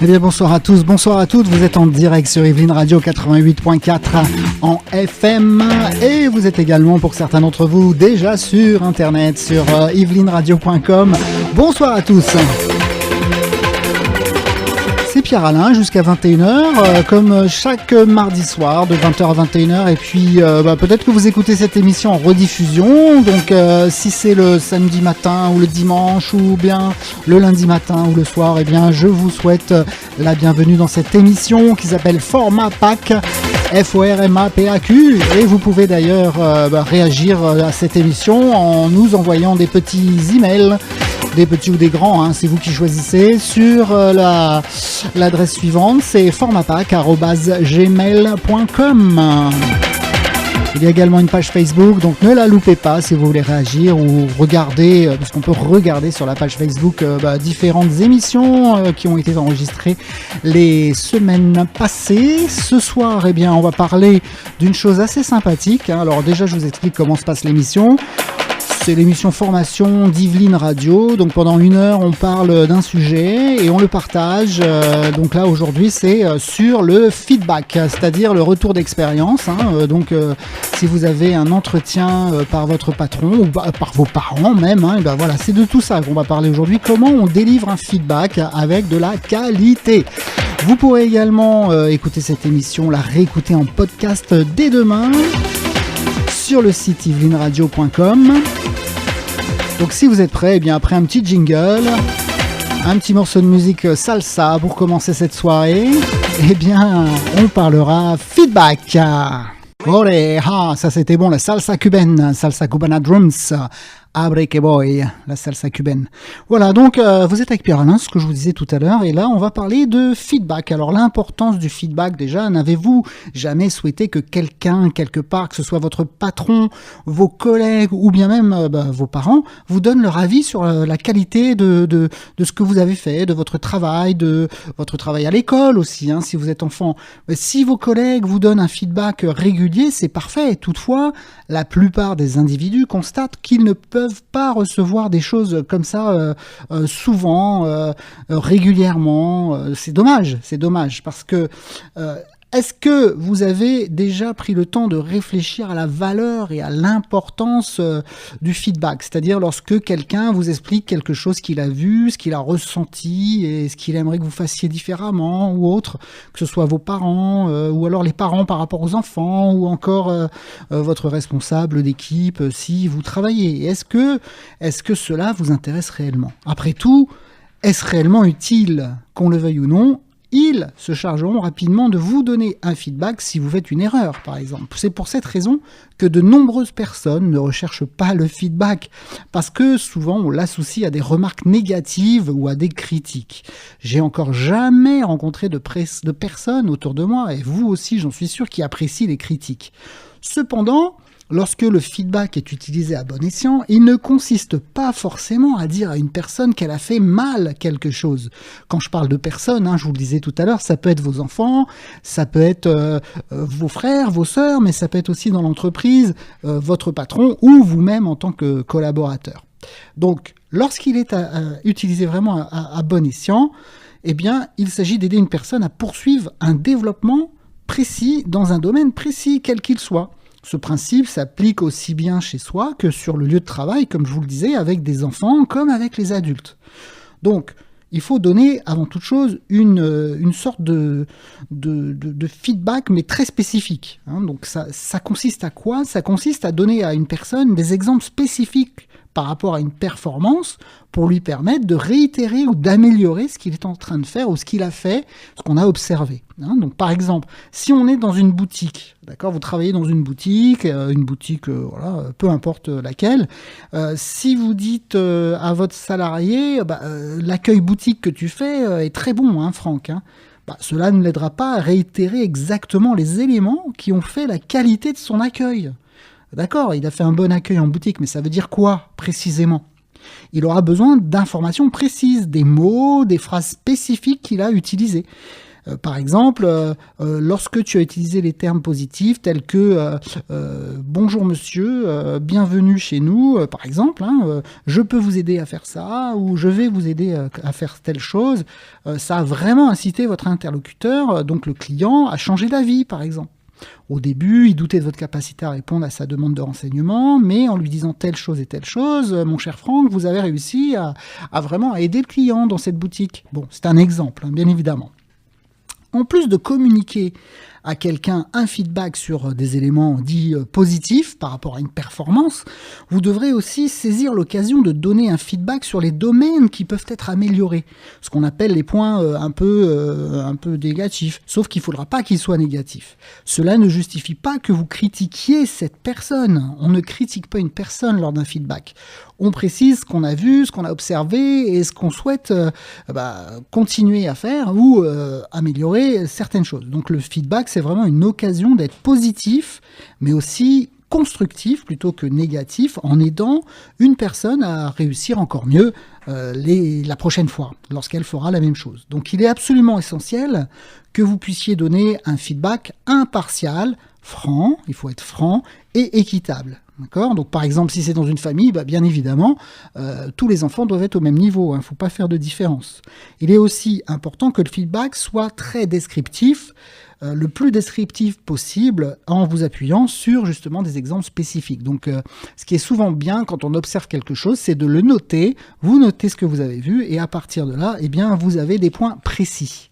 Eh bien bonsoir à tous, bonsoir à toutes, vous êtes en direct sur Yveline Radio 88.4 en FM et vous êtes également pour certains d'entre vous déjà sur internet sur yvelineradio.com. Bonsoir à tous. C'est Pierre-Alain jusqu'à 21h, comme chaque mardi soir de 20h à 21h. Et puis peut-être que vous écoutez cette émission en rediffusion. Donc si c'est le samedi matin ou le dimanche ou bien le lundi matin ou le soir, eh bien je vous souhaite la bienvenue dans cette émission qui s'appelle Format Pack. FORMAPAQ, et vous pouvez d'ailleurs réagir à cette émission en nous envoyant des petits emails, des petits ou des grands, hein, c'est vous qui choisissez, sur l'adresse suivante, c'est formapac@gmail.com. Il y a également une page Facebook, donc ne la loupez pas si vous voulez réagir ou regarder, parce qu'on peut regarder sur la page Facebook différentes émissions qui ont été enregistrées les semaines passées. Ce soir, eh bien, on va parler d'une chose assez sympathique, hein. Alors déjà, je vous explique comment se passe l'émission. C'est l'émission formation d'Yveline Radio. Donc pendant 1 heure, on parle d'un sujet et on le partage. Donc là, aujourd'hui, c'est sur le feedback, c'est-à-dire le retour d'expérience. Hein. Donc si vous avez un entretien par votre patron ou par vos parents même, hein, et ben voilà, c'est de tout ça qu'on va parler aujourd'hui. Comment on délivre un feedback avec de la qualité. Vous pourrez également écouter cette émission, la réécouter en podcast dès demain sur le site yvelineradio.com. Donc si vous êtes prêts, eh bien après un petit jingle, un petit morceau de musique salsa pour commencer cette soirée, eh bien on parlera feedback. Olé, ça c'était bon, la salsa cubaine, salsa cubana drums. Abre que voy, la salsa cubaine. Voilà, donc vous êtes avec Pierre-Alain, ce que je vous disais tout à l'heure, et là on va parler de feedback. Alors l'importance du feedback déjà, n'avez-vous jamais souhaité que quelqu'un, quelque part, que ce soit votre patron, vos collègues ou bien même vos parents, vous donnent leur avis sur la qualité de ce que vous avez fait, de votre travail à l'école aussi, hein, si vous êtes enfant. Si vos collègues vous donnent un feedback régulier, c'est parfait. Toutefois, la plupart des individus constatent qu'ils ne peuvent pas recevoir des choses comme ça souvent, régulièrement. C'est dommage parce que est-ce que vous avez déjà pris le temps de réfléchir à la valeur et à l'importance du feedback? C'est-à-dire lorsque quelqu'un vous explique quelque chose qu'il a vu, ce qu'il a ressenti et ce qu'il aimerait que vous fassiez différemment ou autre, que ce soit vos parents ou alors les parents par rapport aux enfants ou encore votre responsable d'équipe si vous travaillez. Est-ce que cela vous intéresse réellement? Après tout, est-ce réellement utile, qu'on le veuille ou non? Ils se chargeront rapidement de vous donner un feedback si vous faites une erreur, par exemple. C'est pour cette raison que de nombreuses personnes ne recherchent pas le feedback, parce que souvent on l'associe à des remarques négatives ou à des critiques. J'ai encore jamais rencontré de personnes autour de moi, et vous aussi j'en suis sûr, qui apprécient les critiques. Cependant, lorsque le feedback est utilisé à bon escient, il ne consiste pas forcément à dire à une personne qu'elle a fait mal quelque chose. Quand je parle de personnes, hein, je vous le disais tout à l'heure, ça peut être vos enfants, ça peut être vos frères, vos sœurs, mais ça peut être aussi dans l'entreprise, votre patron ou vous-même en tant que collaborateur. Donc, lorsqu'il est utilisé vraiment à bon escient, eh bien, il s'agit d'aider une personne à poursuivre un développement précis dans un domaine précis, quel qu'il soit. Ce principe s'applique aussi bien chez soi que sur le lieu de travail, comme je vous le disais, avec des enfants comme avec les adultes. Donc, il faut donner avant toute chose une sorte de feedback, mais très spécifique. Hein. Donc, ça consiste à quoi? Ça consiste à donner à une personne des exemples spécifiques par rapport à une performance pour lui permettre de réitérer ou d'améliorer ce qu'il est en train de faire ou ce qu'il a fait, ce qu'on a observé. Hein. Donc par exemple, si on est dans une boutique, d'accord, vous travaillez dans une boutique, voilà, peu importe laquelle, si vous dites à votre salarié, l'accueil boutique que tu fais est très bon, hein, Franck, hein. Cela ne l'aidera pas à réitérer exactement les éléments qui ont fait la qualité de son accueil. D'accord, il a fait un bon accueil en boutique, mais ça veut dire quoi précisément? Il aura besoin d'informations précises, des mots, des phrases spécifiques qu'il a utilisées. Par exemple, lorsque tu as utilisé les termes positifs tels que bonjour monsieur, bienvenue chez nous, par exemple, je peux vous aider à faire ça ou je vais vous aider à faire telle chose, ça a vraiment incité votre interlocuteur, donc le client, à changer d'avis, par exemple. Au début, il doutait de votre capacité à répondre à sa demande de renseignement, mais en lui disant telle chose et telle chose, mon cher Franck, vous avez réussi à vraiment aider le client dans cette boutique. Bon, c'est un exemple, bien évidemment. En plus de communiquer à quelqu'un un feedback sur des éléments dits positifs par rapport à une performance, vous devrez aussi saisir l'occasion de donner un feedback sur les domaines qui peuvent être améliorés, ce qu'on appelle les points un peu négatifs, sauf qu'il ne faudra pas qu'ils soient négatifs. Cela ne justifie pas que vous critiquiez cette personne. On ne critique pas une personne lors d'un feedback. On précise ce qu'on a vu, ce qu'on a observé et ce qu'on souhaite continuer à faire ou améliorer certaines choses. Donc le feedback, c'est vraiment une occasion d'être positif, mais aussi constructif plutôt que négatif, en aidant une personne à réussir encore mieux la prochaine fois, lorsqu'elle fera la même chose. Donc il est absolument essentiel que vous puissiez donner un feedback impartial, franc, il faut être franc, et équitable. D'accord ? Donc par exemple, si c'est dans une famille, bien évidemment, tous les enfants doivent être au même niveau, il ne faut pas faire de différence. Il est aussi important que le feedback soit très descriptif, le plus descriptif possible, en vous appuyant sur justement des exemples spécifiques. Donc ce qui est souvent bien quand on observe quelque chose, c'est de le noter, vous notez ce que vous avez vu, et à partir de là, vous avez des points précis.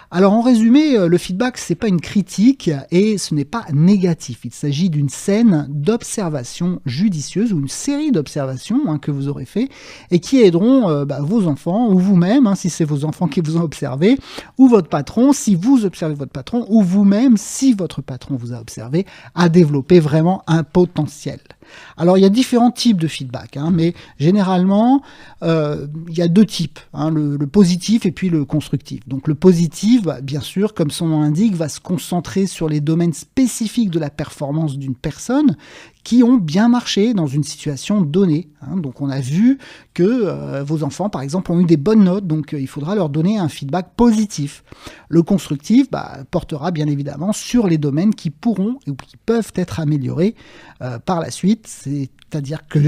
Alors en résumé, le feedback, c'est pas une critique et ce n'est pas négatif. Il s'agit d'une scène d'observation judicieuse ou une série d'observations que vous aurez fait et qui aideront vos enfants ou vous-même, si c'est vos enfants qui vous ont observé, ou votre patron si vous observez votre patron, ou vous-même si votre patron vous a observé, à développer vraiment un potentiel. Alors il y a différents types de feedback, mais généralement il y a deux types, le positif et puis le constructif. Donc le positif, bien sûr, comme son nom l'indique, va se concentrer sur les domaines spécifiques de la performance d'une personne qui ont bien marché dans une situation donnée. Donc on a vu que vos enfants, par exemple, ont eu des bonnes notes, donc il faudra leur donner un feedback positif. Le constructif portera bien évidemment sur les domaines qui pourront ou qui peuvent être améliorés par la suite, c'est-à-dire que,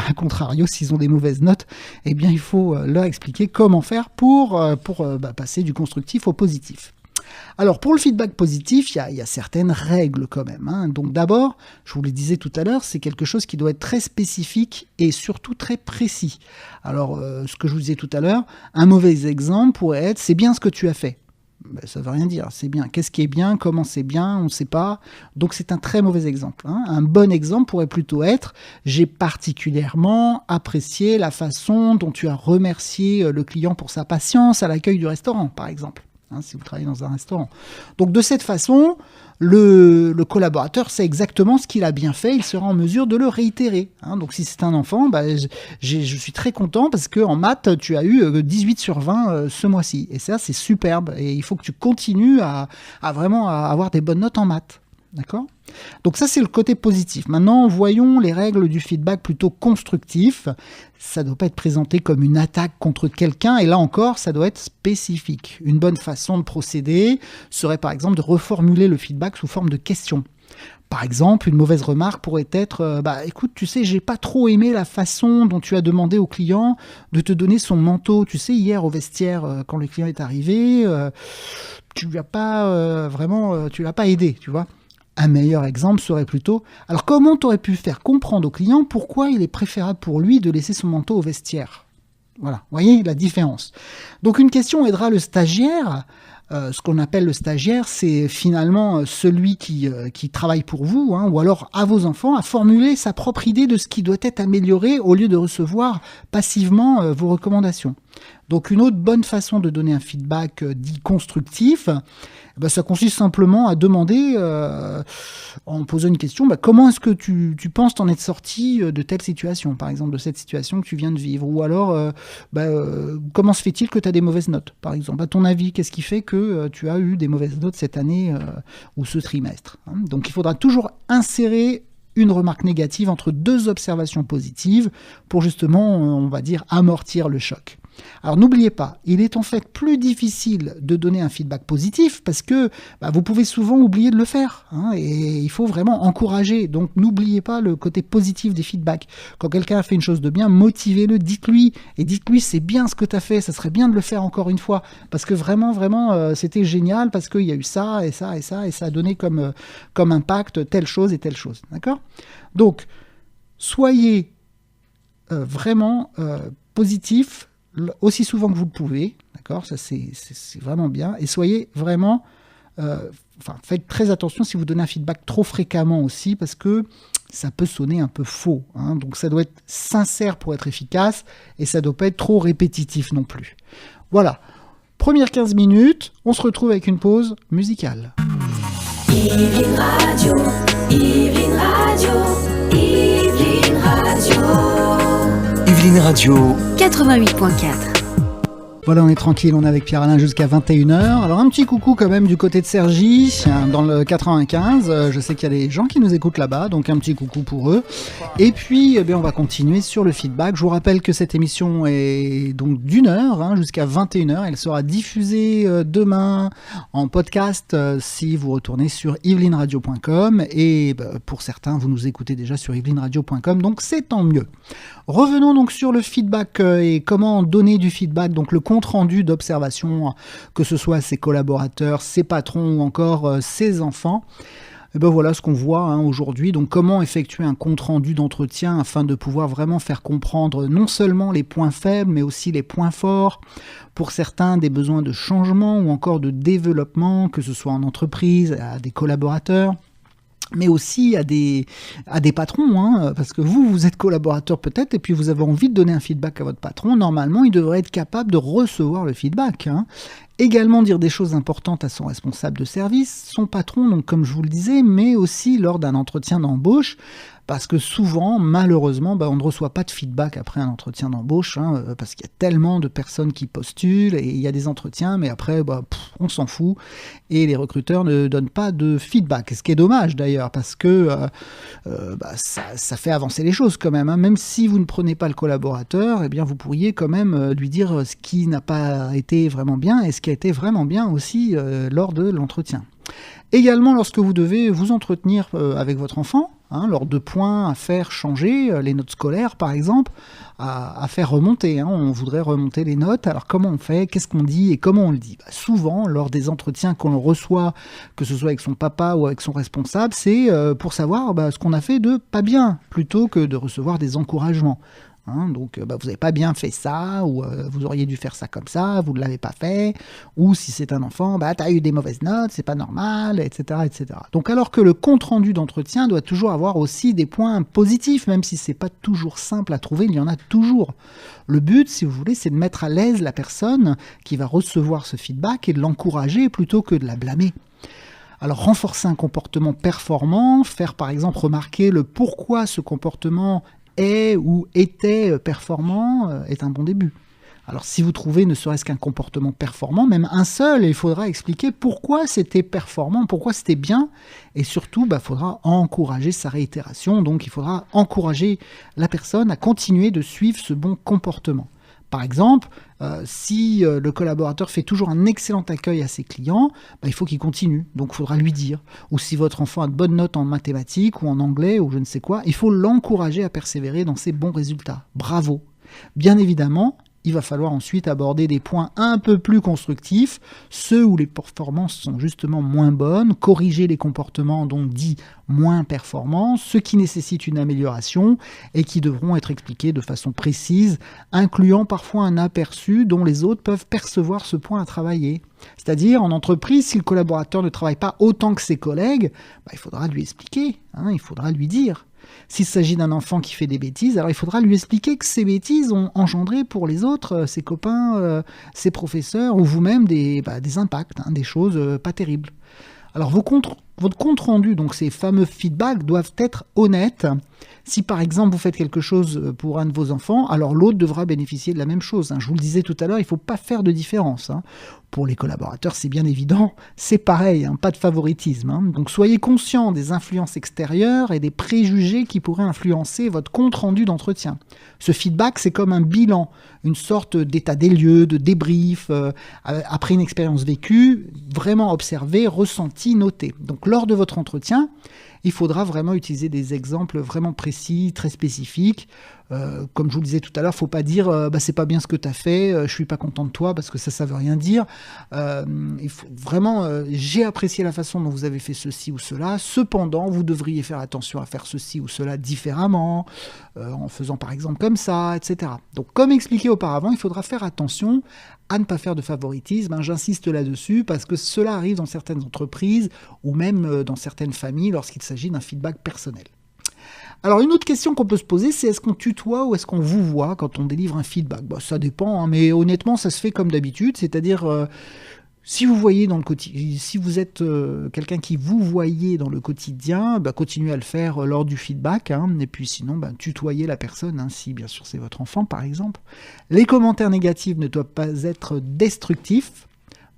à contrario, s'ils ont des mauvaises notes, il faut leur expliquer comment faire pour passer du constructif au positif. Alors pour le feedback positif, il y a certaines règles quand même. Donc d'abord, je vous le disais tout à l'heure, c'est quelque chose qui doit être très spécifique et surtout très précis. Alors ce que je vous disais tout à l'heure, un mauvais exemple pourrait être « c'est bien ce que tu as fait ». Ça ne veut rien dire, c'est bien. Qu'est-ce qui est bien, comment c'est bien, on ne sait pas. Donc c'est un très mauvais exemple. Un bon exemple pourrait plutôt être « j'ai particulièrement apprécié la façon dont tu as remercié le client pour sa patience à l'accueil du restaurant », par exemple. Si vous travaillez dans un restaurant. Donc de cette façon, le collaborateur sait exactement ce qu'il a bien fait, il sera en mesure de le réitérer. Donc si c'est un enfant, je suis très content parce qu'en maths, tu as eu 18 sur 20 ce mois-ci. Et ça, c'est superbe. Et il faut que tu continues à vraiment avoir des bonnes notes en maths. D'accord ? Donc ça, c'est le côté positif. Maintenant, voyons les règles du feedback plutôt constructif. Ça ne doit pas être présenté comme une attaque contre quelqu'un, et là encore, ça doit être spécifique. Une bonne façon de procéder serait par exemple de reformuler le feedback sous forme de question. Par exemple, une mauvaise remarque pourrait être écoute, tu sais, j'ai pas trop aimé la façon dont tu as demandé au client de te donner son manteau. Tu sais, hier au vestiaire, quand le client est arrivé, tu lui as pas tu l'as pas aidé, tu vois. Un meilleur exemple serait plutôt « Alors comment tu aurais pu faire comprendre au client pourquoi il est préférable pour lui de laisser son manteau au vestiaire ?» Voilà, vous voyez la différence. Donc une question aidera le stagiaire. Ce qu'on appelle le stagiaire, c'est finalement celui qui travaille pour vous, ou alors à vos enfants, à formuler sa propre idée de ce qui doit être amélioré au lieu de recevoir passivement vos recommandations. Donc une autre bonne façon de donner un feedback dit constructif, ça consiste simplement à demander, en posant une question, comment est-ce que tu penses t'en être sorti de telle situation, par exemple de cette situation que tu viens de vivre, ou alors comment se fait-il que tu as des mauvaises notes, par exemple. À ton avis, qu'est-ce qui fait que tu as eu des mauvaises notes cette année ou ce trimestre, Donc il faudra toujours insérer une remarque négative entre deux observations positives pour justement, on va dire, amortir le choc. Alors n'oubliez pas, il est en fait plus difficile de donner un feedback positif parce que vous pouvez souvent oublier de le faire, hein, et il faut vraiment encourager. Donc n'oubliez pas le côté positif des feedbacks. Quand quelqu'un a fait une chose de bien, motivez-le, dites-lui, et dites-lui c'est bien ce que tu as fait, ça serait bien de le faire encore une fois, parce que vraiment, c'était génial, parce qu'il y a eu ça, et ça, et ça, et ça a donné comme impact telle chose et telle chose. D'accord ? Donc, soyez vraiment positif aussi souvent que vous le pouvez, d'accord ? Ça, c'est vraiment bien. Et soyez vraiment... faites très attention si vous donnez un feedback trop fréquemment aussi, parce que ça peut sonner un peu faux, hein. Donc ça doit être sincère pour être efficace, et ça ne doit pas être trop répétitif non plus. Voilà. Première 15 minutes, on se retrouve avec une pause musicale. Yveline Radio, Yveline Radio, Yveline Radio. Yveline Radio 88.4. Voilà, on est tranquille, on est avec Pierre-Alain jusqu'à 21h. Alors un petit coucou quand même du côté de Cergy, dans le 95. Je sais qu'il y a des gens qui nous écoutent là-bas, donc un petit coucou pour eux. Et puis, on va continuer sur le feedback. Je vous rappelle que cette émission est donc d'une heure, jusqu'à 21h. Elle sera diffusée demain en podcast si vous retournez sur yvelineradio.com. Et pour certains, vous nous écoutez déjà sur yvelineradio.com, donc c'est tant mieux. Revenons donc sur le feedback et comment donner du feedback, donc le compte rendu d'observation, que ce soit ses collaborateurs, ses patrons ou encore ses enfants. Et voilà ce qu'on voit aujourd'hui. Donc comment effectuer un compte rendu d'entretien afin de pouvoir vraiment faire comprendre non seulement les points faibles, mais aussi les points forts. Pour certains, des besoins de changement ou encore de développement, que ce soit en entreprise, à des collaborateurs, mais aussi à des patrons, parce que vous êtes collaborateur peut-être, et puis vous avez envie de donner un feedback à votre patron. Normalement, il devrait être capable de recevoir le feedback. Également dire des choses importantes à son responsable de service, son patron, donc comme je vous le disais, mais aussi lors d'un entretien d'embauche, parce que souvent, malheureusement, on ne reçoit pas de feedback après un entretien d'embauche, parce qu'il y a tellement de personnes qui postulent, et il y a des entretiens, mais après, on s'en fout, et les recruteurs ne donnent pas de feedback, ce qui est dommage d'ailleurs, parce que ça fait avancer les choses quand même, Même si vous ne prenez pas le collaborateur, vous pourriez quand même lui dire ce qui n'a pas été vraiment bien, et ce qui a été vraiment bien aussi lors de l'entretien. Également, lorsque vous devez vous entretenir avec votre enfant, lors de points à faire changer, les notes scolaires par exemple, à faire remonter. On voudrait remonter les notes, alors comment on fait, qu'est-ce qu'on dit et comment on le dit ? Souvent, lors des entretiens qu'on reçoit, que ce soit avec son papa ou avec son responsable, c'est pour savoir ce qu'on a fait de pas bien, plutôt que de recevoir des encouragements. Donc vous n'avez pas bien fait ça, ou vous auriez dû faire ça comme ça, vous ne l'avez pas fait, ou si c'est un enfant, tu as eu des mauvaises notes, c'est pas normal, etc., etc. Donc alors que le compte-rendu d'entretien doit toujours avoir aussi des points positifs, même si c'est pas toujours simple à trouver, il y en a toujours. Le but, si vous voulez, c'est de mettre à l'aise la personne qui va recevoir ce feedback et de l'encourager plutôt que de la blâmer. Alors renforcer un comportement performant, faire par exemple remarquer le pourquoi ce comportement est ou était performant est un bon début. Alors si vous trouvez ne serait-ce qu'un comportement performant, même un seul, il faudra expliquer pourquoi c'était performant, pourquoi c'était bien, et surtout il faudra encourager sa réitération, donc il faudra encourager la personne à continuer de suivre ce bon comportement. Par exemple, si le collaborateur fait toujours un excellent accueil à ses clients, il faut qu'il continue, donc il faudra lui dire. Ou si votre enfant a de bonnes notes en mathématiques ou en anglais ou je ne sais quoi, il faut l'encourager à persévérer dans ses bons résultats. Bravo. Bien évidemment, il va falloir ensuite aborder des points un peu plus constructifs, ceux où les performances sont justement moins bonnes, corriger les comportements donc dits moins performants, ceux qui nécessitent une amélioration et qui devront être expliqués de façon précise, incluant parfois un aperçu dont les autres peuvent percevoir ce point à travailler. C'est-à-dire, en entreprise, si le collaborateur ne travaille pas autant que ses collègues, il faudra lui expliquer, il faudra lui dire. S'il s'agit d'un enfant qui fait des bêtises, alors il faudra lui expliquer que ces bêtises ont engendré pour les autres, ses copains, ses professeurs ou vous-même des impacts, des choses pas terribles. Alors vos comptes votre compte rendu, donc ces fameux feedbacks, doivent être honnêtes. Si par exemple vous faites quelque chose pour un de vos enfants, alors l'autre devra bénéficier de la même chose. Je vous le disais tout à l'heure, il ne faut pas faire de différence. Pour les collaborateurs, c'est bien évident, c'est pareil, pas de favoritisme. Donc soyez conscients des influences extérieures et des préjugés qui pourraient influencer votre compte rendu d'entretien. Ce feedback, c'est comme un bilan, une sorte d'état des lieux, de débrief, après une expérience vécue, vraiment observée, ressentie, notée. Donc lors de votre entretien, il faudra vraiment utiliser des exemples vraiment précis, très spécifiques. Comme je vous le disais tout à l'heure, il ne faut pas dire c'est pas bien ce que tu as fait, je suis pas content de toi, parce que ça veut rien dire. Il faut vraiment, j'ai apprécié la façon dont vous avez fait ceci ou cela, cependant vous devriez faire attention à faire ceci ou cela différemment, en faisant par exemple comme ça, etc. Donc comme expliqué auparavant, il faudra faire attention à ne pas faire de favoritisme. J'insiste là-dessus parce que cela arrive dans certaines entreprises ou même dans certaines familles lorsqu'il s'agit d'un feedback personnel. Alors une autre question qu'on peut se poser, c'est est-ce qu'on tutoie ou est-ce qu'on vous voit quand on délivre un feedback ? Ça dépend, mais honnêtement ça se fait comme d'habitude, c'est-à-dire si vous voyez dans le quotidien, si vous êtes quelqu'un qui vous voyez dans le quotidien, continuez à le faire lors du feedback, et puis sinon tutoyez la personne, si bien sûr c'est votre enfant par exemple. Les commentaires négatifs ne doivent pas être destructifs,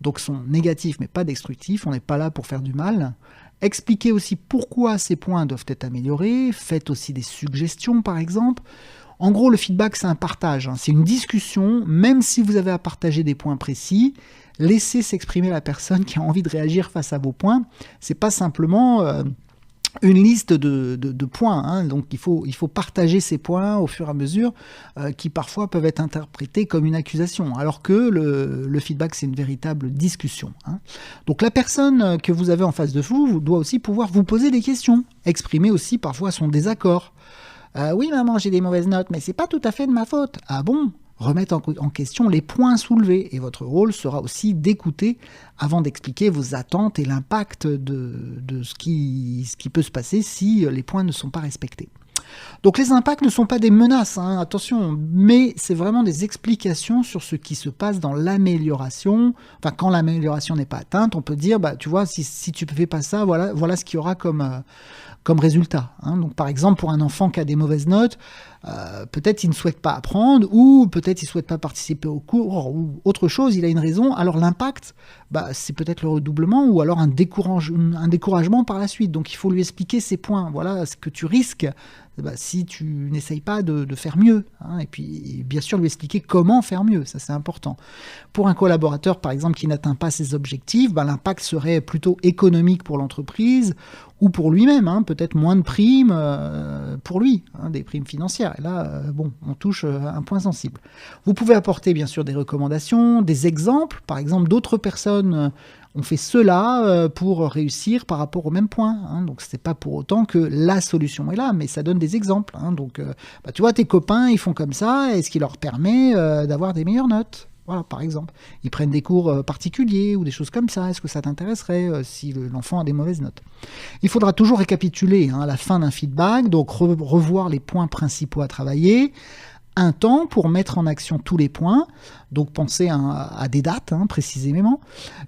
donc sont négatifs mais pas destructifs, on n'est pas là pour faire du mal. Expliquez aussi pourquoi ces points doivent être améliorés, faites aussi des suggestions par exemple. En gros, le feedback, c'est un partage, c'est une discussion, même si vous avez à partager des points précis, laissez s'exprimer la personne qui a envie de réagir face à vos points. C'est pas simplement une liste de points, donc il faut partager ces points au fur et à mesure qui parfois peuvent être interprétés comme une accusation, alors que le feedback c'est une véritable discussion. Donc la personne que vous avez en face de vous doit aussi pouvoir vous poser des questions, exprimer aussi parfois son désaccord. Oui maman, j'ai des mauvaises notes, mais c'est pas tout à fait de ma faute. Ah bon ? Remettre en question les points soulevés. Et votre rôle sera aussi d'écouter avant d'expliquer vos attentes et l'impact de ce qui peut se passer si les points ne sont pas respectés. Donc les impacts ne sont pas des menaces, attention, mais c'est vraiment des explications sur ce qui se passe dans l'amélioration. Enfin, quand l'amélioration n'est pas atteinte, on peut dire, tu vois, si tu ne fais pas ça, voilà ce qu'il y aura comme résultat. Donc par exemple, pour un enfant qui a des mauvaises notes, peut-être il ne souhaite pas apprendre, ou peut-être il ne souhaite pas participer au cours, ou autre chose, il a une raison. Alors l'impact, c'est peut-être le redoublement, ou alors un découragement par la suite. Donc il faut lui expliquer ces points. Voilà ce que tu risques si tu n'essayes pas de faire mieux. Et puis bien sûr lui expliquer comment faire mieux, ça c'est important. Pour un collaborateur par exemple qui n'atteint pas ses objectifs, l'impact serait plutôt économique pour l'entreprise, ou pour lui-même, peut-être moins de primes pour lui, des primes financières. Et là, on touche un point sensible. Vous pouvez apporter bien sûr des recommandations, des exemples. Par exemple, d'autres personnes ont fait cela pour réussir par rapport au même point. Donc, ce n'est pas pour autant que la solution est là, mais ça donne des exemples. Donc, tu vois, tes copains, ils font comme ça, et ce qui leur permet d'avoir des meilleures notes. Voilà, par exemple. Ils prennent des cours particuliers ou des choses comme ça. Est-ce que ça t'intéresserait si l'enfant a des mauvaises notes ? Il faudra toujours récapituler à la fin d'un feedback, donc revoir les points principaux à travailler, un temps pour mettre en action tous les points, donc pensez à des dates précisément,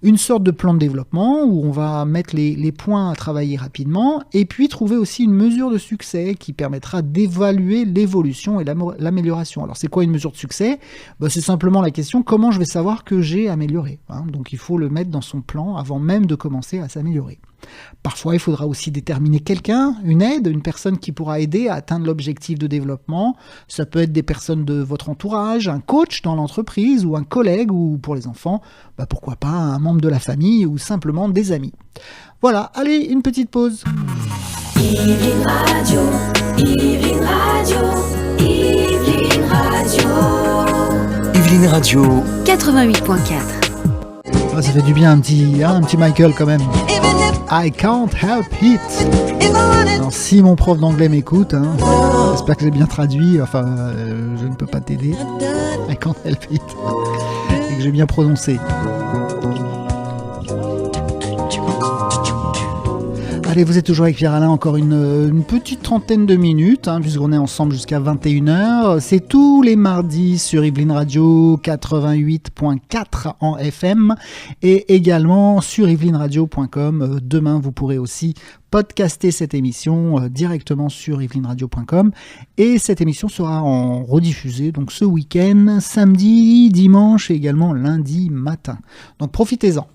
une sorte de plan de développement où on va mettre les points à travailler rapidement, et puis trouver aussi une mesure de succès qui permettra d'évaluer l'évolution et l'amélioration. Alors c'est quoi une mesure de succès ? C'est simplement la question comment je vais savoir que j'ai amélioré. Donc il faut le mettre dans son plan avant même de commencer à s'améliorer. Parfois, il faudra aussi déterminer quelqu'un, une aide, une personne qui pourra aider à atteindre l'objectif de développement. Ça peut être des personnes de votre entourage, un coach dans l'entreprise ou un collègue, ou pour les enfants, pourquoi pas un membre de la famille ou simplement des amis. Voilà, allez, une petite pause. Yveline Radio, Yveline Radio, Yveline Radio. Yveline Radio 88.4. Ça fait du bien un petit Michael quand même. I can't help it. Alors, si mon prof d'anglais m'écoute, j'espère que j'ai bien traduit, je ne peux pas t'aider. I can't help it. Et que j'ai bien prononcé. Allez, vous êtes toujours avec Pierre-Alain, encore une petite trentaine de minutes, puisqu'on est ensemble jusqu'à 21h. C'est tous les mardis sur Yveline Radio 88.4 en FM et également sur yvelineradio.com. Demain, vous pourrez aussi podcaster cette émission directement sur yvelineradio.com et cette émission sera en rediffusée donc ce week-end, samedi, dimanche et également lundi matin. Donc profitez-en.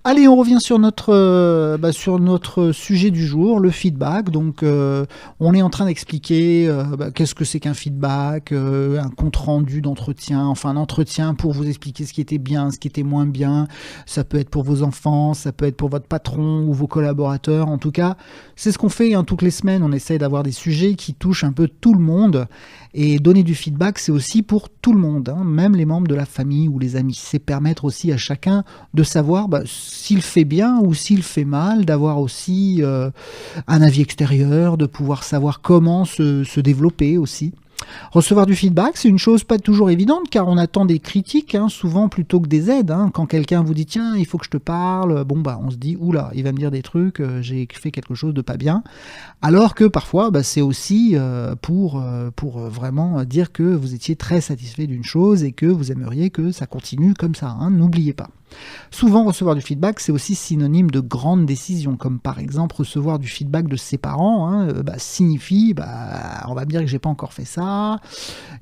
Allez, on revient sur notre sujet du jour, le feedback. Donc, on est en train d'expliquer qu'est-ce que c'est qu'un feedback, un compte-rendu d'entretien, enfin un entretien pour vous expliquer ce qui était bien, ce qui était moins bien. Ça peut être pour vos enfants, ça peut être pour votre patron ou vos collaborateurs. En tout cas, c'est ce qu'on fait toutes les semaines. On essaye d'avoir des sujets qui touchent un peu tout le monde. Et donner du feedback, c'est aussi pour tout le monde, même les membres de la famille ou les amis. C'est permettre aussi à chacun de savoir s'il fait bien ou s'il fait mal, d'avoir aussi un avis extérieur, de pouvoir savoir comment se développer aussi. Recevoir du feedback, c'est une chose pas toujours évidente car on attend des critiques souvent plutôt que des aides. Quand quelqu'un vous dit tiens, il faut que je te parle, on se dit oula, il va me dire des trucs, j'ai fait quelque chose de pas bien. Alors que parfois, c'est aussi pour vraiment dire que vous étiez très satisfait d'une chose et que vous aimeriez que ça continue comme ça. N'oubliez pas. Souvent, recevoir du feedback, c'est aussi synonyme de grandes décisions, comme par exemple recevoir du feedback de ses parents, signifie, on va me dire que j'ai pas encore fait ça,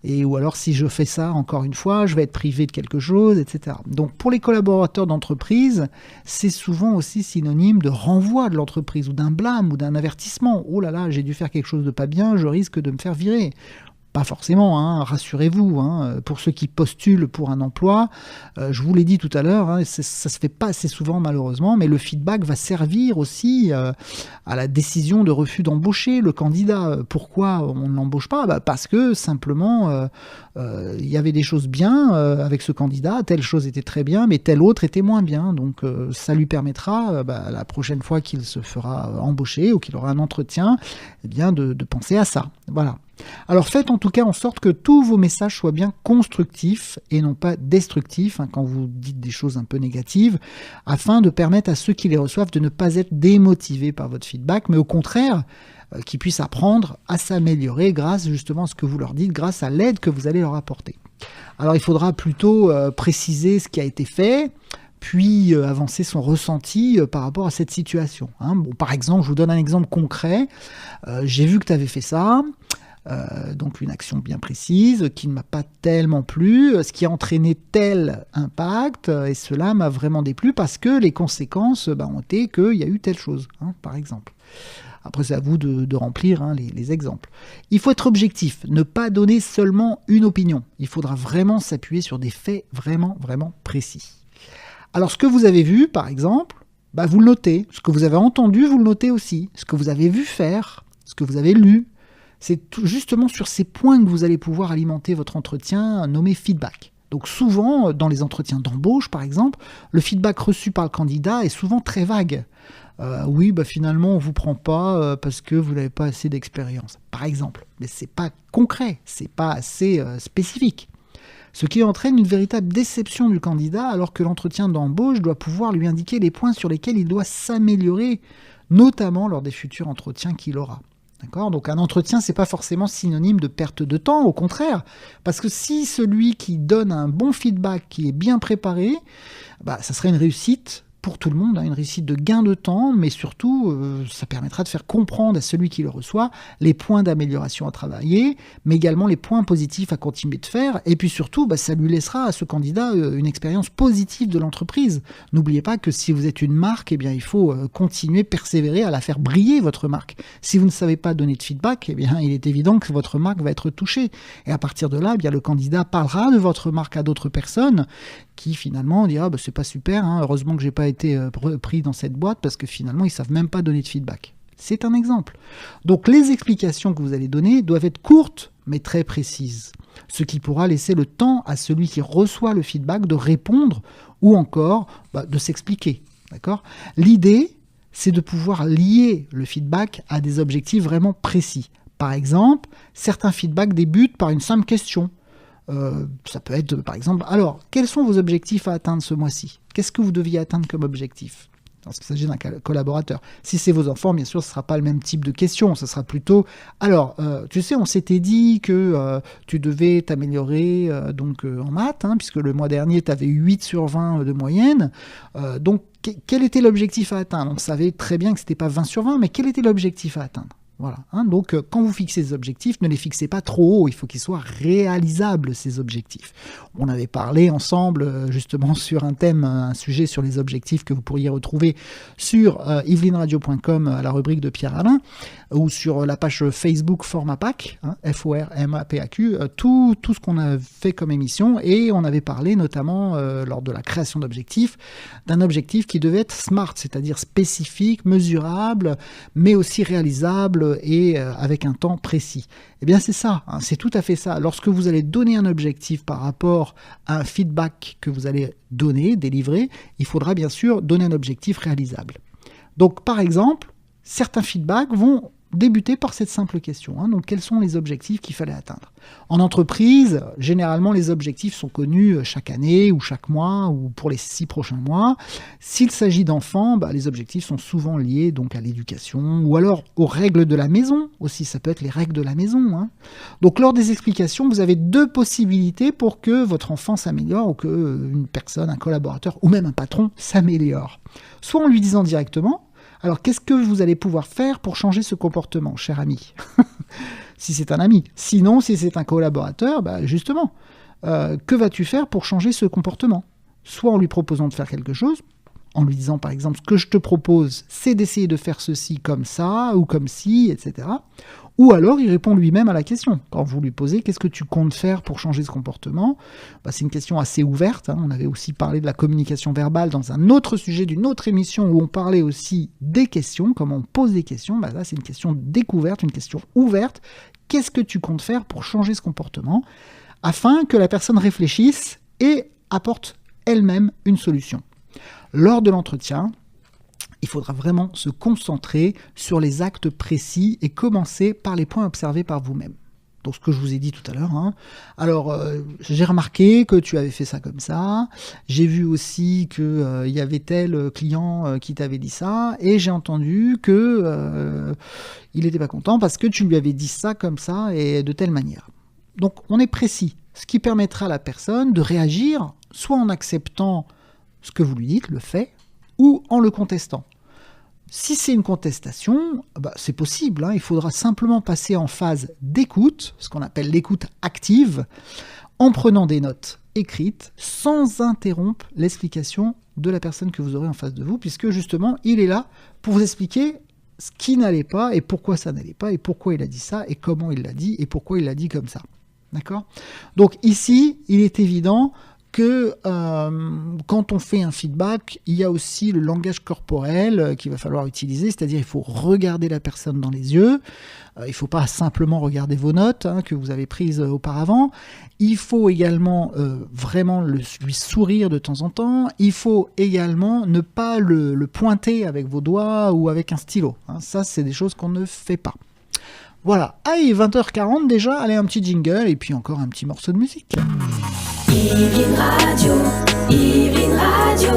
ou alors si je fais ça encore une fois, je vais être privé de quelque chose, etc. Donc pour les collaborateurs d'entreprise, c'est souvent aussi synonyme de renvoi de l'entreprise, ou d'un blâme, ou d'un avertissement. Oh là là, j'ai dû faire quelque chose de pas bien, je risque de me faire virer. Pas forcément, rassurez-vous, pour ceux qui postulent pour un emploi, je vous l'ai dit tout à l'heure, ça se fait pas assez souvent malheureusement, mais le feedback va servir aussi à la décision de refus d'embaucher le candidat. Pourquoi on ne l'embauche pas ? Parce que simplement, il y avait des choses bien avec ce candidat, telle chose était très bien, mais telle autre était moins bien, donc ça lui permettra, la prochaine fois qu'il se fera embaucher ou qu'il aura un entretien, de penser à ça. Voilà. Alors faites en tout cas en sorte que tous vos messages soient bien constructifs et non pas destructifs quand vous dites des choses un peu négatives, afin de permettre à ceux qui les reçoivent de ne pas être démotivés par votre feedback, mais au contraire qu'ils puissent apprendre à s'améliorer grâce justement à ce que vous leur dites, grâce à l'aide que vous allez leur apporter. Alors il faudra plutôt préciser ce qui a été fait, puis avancer son ressenti par rapport à cette situation. Par exemple, je vous donne un exemple concret. J'ai vu que tu avais fait ça. Donc une action bien précise qui ne m'a pas tellement plu, ce qui a entraîné tel impact, et cela m'a vraiment déplu parce que les conséquences ont été qu'il y a eu telle chose, par exemple. Après, c'est à vous de remplir les exemples. Il faut être objectif, ne pas donner seulement une opinion. Il faudra vraiment s'appuyer sur des faits vraiment, vraiment précis. Alors, ce que vous avez vu, par exemple, vous le notez. Ce que vous avez entendu, vous le notez aussi. Ce que vous avez vu faire, ce que vous avez lu, c'est justement sur ces points que vous allez pouvoir alimenter votre entretien nommé feedback. Donc souvent, dans les entretiens d'embauche par exemple, le feedback reçu par le candidat est souvent très vague. Finalement on ne vous prend pas parce que vous n'avez pas assez d'expérience, par exemple. Mais c'est pas concret, c'est pas assez spécifique. Ce qui entraîne une véritable déception du candidat alors que l'entretien d'embauche doit pouvoir lui indiquer les points sur lesquels il doit s'améliorer, notamment lors des futurs entretiens qu'il aura. D'accord ? Donc un entretien, c'est pas forcément synonyme de perte de temps, au contraire. Parce que si celui qui donne un bon feedback, qui est bien préparé, ça serait une réussite pour tout le monde, une réussite de gain de temps, mais surtout, ça permettra de faire comprendre à celui qui le reçoit les points d'amélioration à travailler, mais également les points positifs à continuer de faire, et puis surtout, ça lui laissera à ce candidat une expérience positive de l'entreprise. N'oubliez pas que si vous êtes une marque, il faut continuer, persévérer à la faire briller, votre marque. Si vous ne savez pas donner de feedback, il est évident que votre marque va être touchée, et à partir de là, le candidat parlera de votre marque à d'autres personnes, qui finalement dira c'est pas super, heureusement que j'ai pas été pris dans cette boîte parce que finalement ils savent même pas donner de feedback. C'est un exemple. Donc les explications que vous allez donner doivent être courtes mais très précises, ce qui pourra laisser le temps à celui qui reçoit le feedback de répondre ou encore de s'expliquer. D'accord ? L'idée, c'est de pouvoir lier le feedback à des objectifs vraiment précis. Par exemple, certains feedbacks débutent par une simple question. Ça peut être, par exemple, alors, quels sont vos objectifs à atteindre ce mois-ci ? Qu'est-ce que vous deviez atteindre comme objectif ? lorsqu'il s'agit d'un collaborateur. Si c'est vos enfants, bien sûr, ce ne sera pas le même type de question. Ce sera plutôt... Alors, tu sais, on s'était dit que tu devais t'améliorer en maths, puisque le mois dernier, tu avais eu 8 sur 20 de moyenne. Donc, quel était l'objectif à atteindre? On savait très bien que ce n'était pas 20 sur 20, mais quel était l'objectif à atteindre? Voilà. Donc, quand vous fixez des objectifs, ne les fixez pas trop haut. Il faut qu'ils soient réalisables, ces objectifs. On avait parlé ensemble, justement, sur un sujet sur les objectifs que vous pourriez retrouver sur yvelineradio.com à la rubrique de Pierre Alain, ou sur la page Facebook FormaPack, FORMAPAQ, tout ce qu'on a fait comme émission. Et on avait parlé, notamment, lors de la création d'objectifs, d'un objectif qui devait être SMART, c'est-à-dire spécifique, mesurable, mais aussi réalisable, et avec un temps précis. Eh bien c'est ça, c'est tout à fait ça. Lorsque vous allez donner un objectif par rapport à un feedback que vous allez délivrer, il faudra bien sûr donner un objectif réalisable. Donc par exemple, certains feedbacks vont débuter par cette simple question. Donc quels sont les objectifs qu'il fallait atteindre? En entreprise, généralement les objectifs sont connus chaque année ou chaque mois ou pour les 6 prochains mois. S'il s'agit d'enfants, les objectifs sont souvent liés donc à l'éducation ou alors aux règles de la maison aussi. Ça peut être les règles de la maison. Donc lors des explications, vous avez 2 possibilités pour que votre enfant s'améliore ou que une personne, un collaborateur ou même un patron s'améliore. Soit en lui disant directement: alors, qu'est-ce que vous allez pouvoir faire pour changer ce comportement, cher ami? Si c'est un ami. Sinon, si c'est un collaborateur, justement, que vas-tu faire pour changer ce comportement? Soit en lui proposant de faire quelque chose, en lui disant par exemple: ce que je te propose, c'est d'essayer de faire ceci comme ça, ou comme ci, etc. Ou alors il répond lui-même à la question. Quand vous lui posez: qu'est-ce que tu comptes faire pour changer ce comportement? C'est une question assez ouverte. On avait aussi parlé de la communication verbale dans un autre sujet d'une autre émission où on parlait aussi des questions, comment on pose des questions. Là c'est une question découverte, une question ouverte. Qu'est-ce que tu comptes faire pour changer ce comportement? Afin que la personne réfléchisse et apporte elle-même une solution. Lors de l'entretien, il faudra vraiment se concentrer sur les actes précis et commencer par les points observés par vous-même. Donc ce que je vous ai dit tout à l'heure. Alors, j'ai remarqué que tu avais fait ça comme ça. J'ai vu aussi qu'il y avait tel client qui t'avait dit ça. Et j'ai entendu que il n'était pas content parce que tu lui avais dit ça comme ça et de telle manière. Donc on est précis. Ce qui permettra à la personne de réagir soit en acceptant ce que vous lui dites, le fait, ou en le contestant. Si c'est une contestation, c'est possible. Il faudra simplement passer en phase d'écoute, ce qu'on appelle l'écoute active, en prenant des notes écrites, sans interrompre l'explication de la personne que vous aurez en face de vous, puisque justement, il est là pour vous expliquer ce qui n'allait pas, et pourquoi ça n'allait pas, et pourquoi il a dit ça, et comment il l'a dit, et pourquoi il l'a dit comme ça. D'accord ? Donc ici, il est évident que quand on fait un feedback, il y a aussi le langage corporel qu'il va falloir utiliser, c'est-à-dire il faut regarder la personne dans les yeux, il ne faut pas simplement regarder vos notes que vous avez prises auparavant, il faut également vraiment lui sourire de temps en temps, il faut également ne pas le pointer avec vos doigts ou avec un stylo, ça c'est des choses qu'on ne fait pas. Voilà, allez, 20h40 déjà, allez un petit jingle et puis encore un petit morceau de musique. Yveline Radio, Yveline Radio,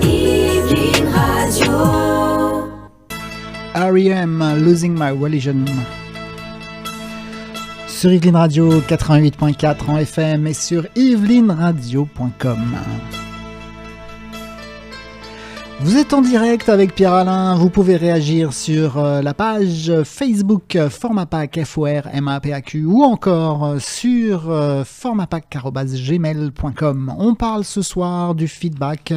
Yveline Radio. R.E.M. Losing My Religion. Sur Yveline Radio 88.4 en FM et sur yvelineradio.com. Vous êtes en direct avec Pierre Alain, vous pouvez réagir sur la page Facebook FormaPack, FORMAPAQ, ou encore sur formapack@gmail.com. On parle ce soir du feedback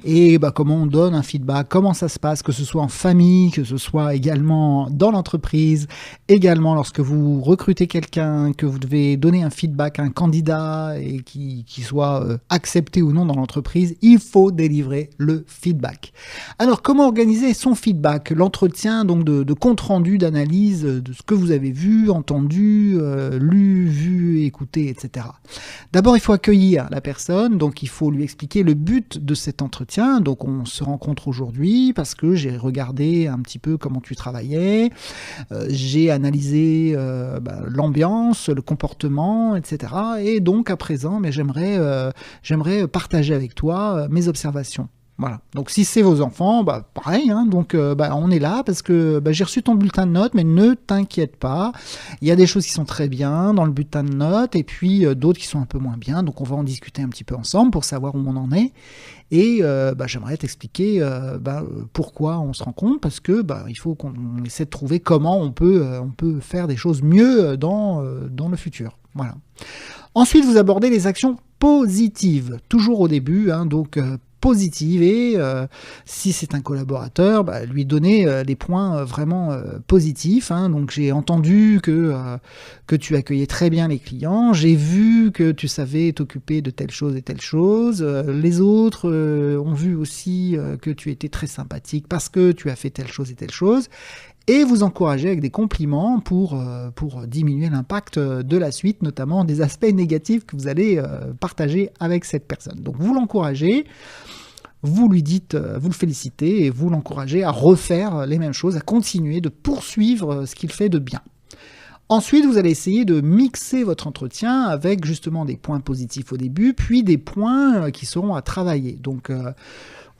et comment on donne un feedback, comment ça se passe, que ce soit en famille, que ce soit également dans l'entreprise, également lorsque vous recrutez quelqu'un, que vous devez donner un feedback à un candidat et qui soit accepté ou non dans l'entreprise, il faut délivrer le feedback. Alors, comment organiser son feedback? L'entretien donc de compte-rendu, d'analyse de ce que vous avez vu, entendu, lu, vu, écouté, etc. D'abord, il faut accueillir la personne, donc il faut lui expliquer le but de cet entretien. Donc, on se rencontre aujourd'hui parce que j'ai regardé un petit peu comment tu travaillais, j'ai analysé l'ambiance, le comportement, etc. Et donc, à présent, j'aimerais partager avec toi mes observations. Voilà. Donc si c'est vos enfants, bah pareil, hein. Donc on est là parce que j'ai reçu ton bulletin de notes, mais ne t'inquiète pas. Il y a des choses qui sont très bien dans le bulletin de notes et puis d'autres qui sont un peu moins bien. Donc on va en discuter un petit peu ensemble pour savoir où on en est. Et j'aimerais t'expliquer pourquoi on se rend compte, parce que il faut qu'on essaie de trouver comment on peut faire des choses mieux dans le futur. Voilà. Ensuite, vous abordez les actions positives, toujours au début, hein, donc positive, et si c'est un collaborateur, lui donner des points vraiment positifs, hein. Donc j'ai entendu que tu accueillais très bien les clients, j'ai vu que tu savais t'occuper de telle chose et telle chose, les autres ont vu aussi que tu étais très sympathique parce que tu as fait telle chose et telle chose, et vous encouragez avec des compliments pour diminuer l'impact de la suite, notamment des aspects négatifs que vous allez partager avec cette personne. Donc vous l'encouragez, vous lui dites, vous le félicitez et vous l'encouragez à refaire les mêmes choses, à continuer de poursuivre ce qu'il fait de bien. Ensuite, vous allez essayer de mixer votre entretien avec justement des points positifs au début, puis des points qui seront à travailler. Donc,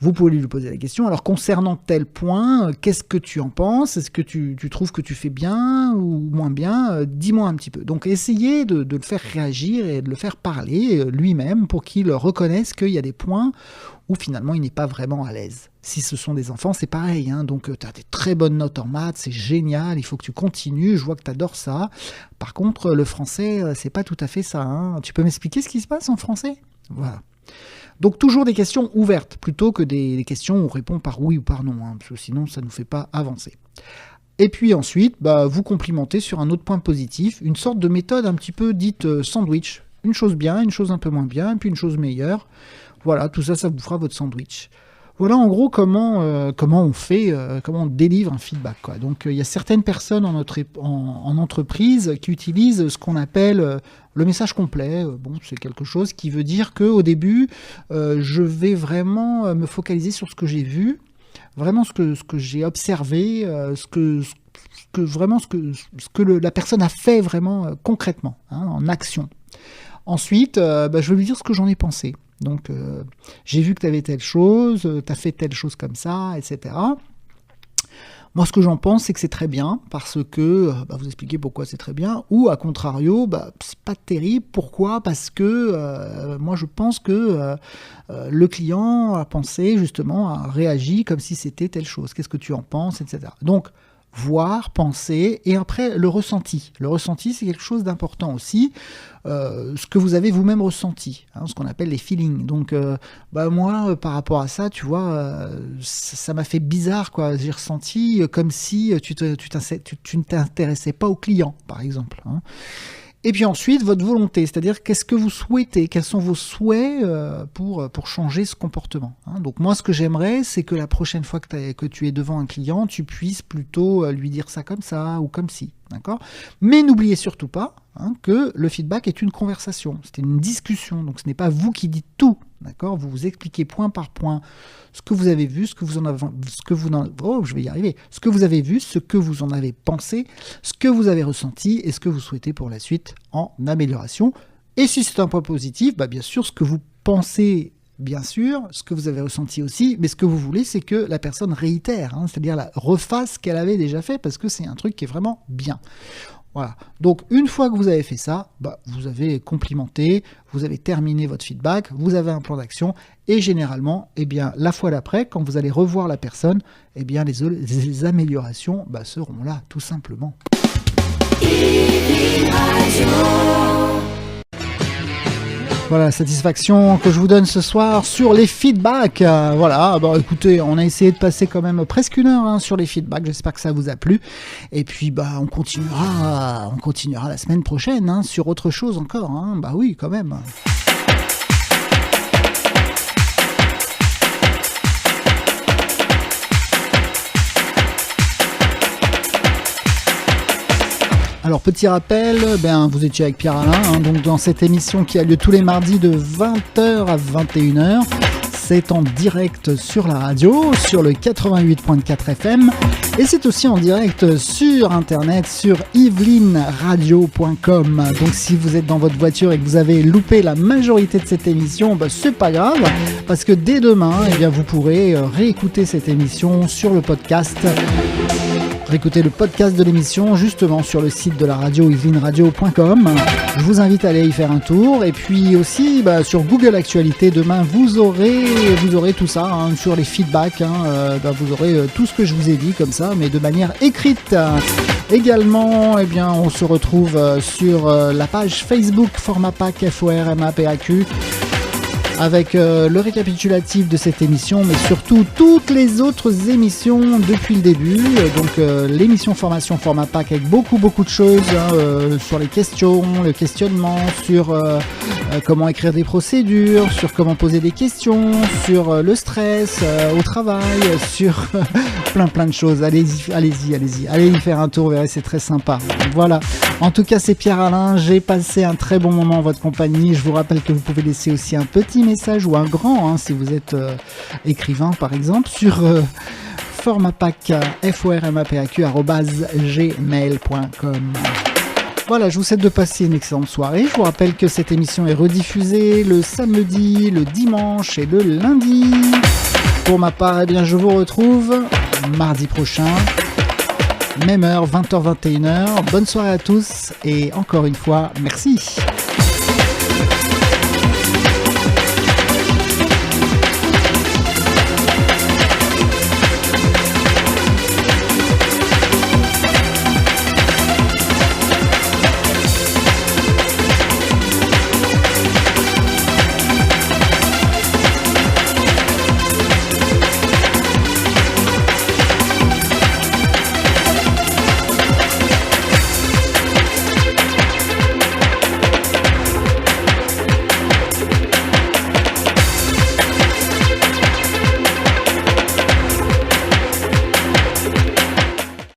vous pouvez lui poser la question. Alors, concernant tel point, qu'est-ce que tu en penses ? Est-ce que tu trouves que tu fais bien ou moins bien ? Dis-moi un petit peu. Donc, essayez de le faire réagir et de le faire parler lui-même pour qu'il reconnaisse qu'il y a des points où finalement il n'est pas vraiment à l'aise. Si ce sont des enfants, c'est pareil, hein. Donc tu as des très bonnes notes en maths, c'est génial, il faut que tu continues, je vois que tu adores ça. Par contre, le français, c'est pas tout à fait ça, hein. Tu peux m'expliquer ce qui se passe en français ? Voilà. Donc toujours des questions ouvertes, plutôt que des questions où on répond par oui ou par non, hein, parce que sinon ça ne nous fait pas avancer. Et puis ensuite, vous complimentez sur un autre point positif, une sorte de méthode un petit peu dite sandwich. Une chose bien, une chose un peu moins bien, et puis une chose meilleure. Voilà, tout ça, ça vous fera votre sandwich. Voilà en gros comment on fait, comment on délivre un feedback, quoi. Donc il y a certaines personnes en entreprise qui utilisent ce qu'on appelle le message complet. C'est quelque chose qui veut dire qu'au début, je vais vraiment me focaliser sur ce que j'ai vu, vraiment ce que j'ai observé, ce que la personne a fait vraiment concrètement, hein, en action. Ensuite, je vais lui dire ce que j'en ai pensé. Donc, j'ai vu que tu avais telle chose, tu as fait telle chose comme ça, etc. Moi, ce que j'en pense, c'est que c'est très bien, parce que, vous expliquez pourquoi c'est très bien, ou à contrario, c'est pas terrible. Pourquoi ? Parce que moi, je pense que le client a pensé, justement, a réagi comme si c'était telle chose. Qu'est-ce que tu en penses, etc. Donc, voir, penser, et après le ressenti. Le ressenti, c'est quelque chose d'important aussi, ce que vous avez vous-même ressenti, hein, ce qu'on appelle les feelings. Donc, moi, par rapport à ça, tu vois, ça m'a fait bizarre, quoi. J'ai ressenti comme si tu ne t'intéressais pas au client, par exemple, hein. Et puis ensuite, votre volonté, c'est-à-dire qu'est-ce que vous souhaitez, quels sont vos souhaits pour changer ce comportement, hein. Donc moi, ce que j'aimerais, c'est que la prochaine fois que tu es devant un client, tu puisses plutôt lui dire ça comme ça ou comme ci, d'accord ? Mais n'oubliez surtout pas, hein, que le feedback est une conversation, c'est une discussion, donc ce n'est pas vous qui dites tout, d'accord ? Vous vous expliquez point par point ce que vous avez vu, ce que vous avez vu, ce que vous en avez pensé, ce que vous avez ressenti et ce que vous souhaitez pour la suite en amélioration. Et si c'est un point positif, bien sûr, ce que vous pensez, bien sûr, ce que vous avez ressenti aussi, mais ce que vous voulez, c'est que la personne réitère, hein, c'est-à-dire refasse ce qu'elle avait déjà fait, parce que c'est un truc qui est vraiment bien. Voilà. Donc, une fois que vous avez fait ça, vous avez complimenté, vous avez terminé votre feedback, vous avez un plan d'action, et généralement, la fois d'après, quand vous allez revoir la personne, les améliorations seront là, tout simplement. Voilà la satisfaction que je vous donne ce soir sur les feedbacks. Voilà, écoutez, on a essayé de passer quand même presque 1 heure, hein, sur les feedbacks. J'espère que ça vous a plu. Et puis, on continuera la semaine prochaine, hein, sur autre chose encore, hein. Oui, quand même. Alors, petit rappel, vous étiez avec Pierre Alain, hein, donc dans cette émission qui a lieu tous les mardis de 20h à 21h. c'est en direct sur la radio, sur le 88.4 FM, et c'est aussi en direct sur internet, sur yvelineradio.com. Donc si vous êtes dans votre voiture et que vous avez loupé la majorité de cette émission, c'est pas grave, parce que dès demain, vous pourrez réécouter cette émission sur le podcast. Réécoutez le podcast de l'émission justement sur le site de la radio yvelineradio.com. Je vous invite à aller y faire un tour, et puis aussi sur Google Actualité demain vous aurez tout ça sur les feedbacks, vous aurez tout ce que je vous ai dit comme ça, mais de manière écrite. Également, on se retrouve sur la page Facebook Format Pack FORMAPAQ avec le récapitulatif de cette émission, mais surtout toutes les autres émissions depuis le début. Donc l'émission Formation Format Pack avec beaucoup de choses sur les questions, le questionnement, sur comment écrire des procédures, sur comment poser des questions, sur le stress au travail, sur plein de choses. Allez-y, allez y faire un tour, vous verrez, c'est très sympa. Voilà, en tout cas c'est Pierre-Alain, j'ai passé un très bon moment en votre compagnie. Je vous rappelle que vous pouvez laisser aussi un petit message ou un grand, si vous êtes écrivain par exemple, sur formapac, formapac@gmail.com. Voilà, je vous souhaite de passer une excellente soirée. Je vous rappelle que cette émission est rediffusée le samedi, le dimanche et le lundi. Pour ma part, je vous retrouve mardi prochain, même heure, 20h-21h. Bonne soirée à tous et encore une fois, merci.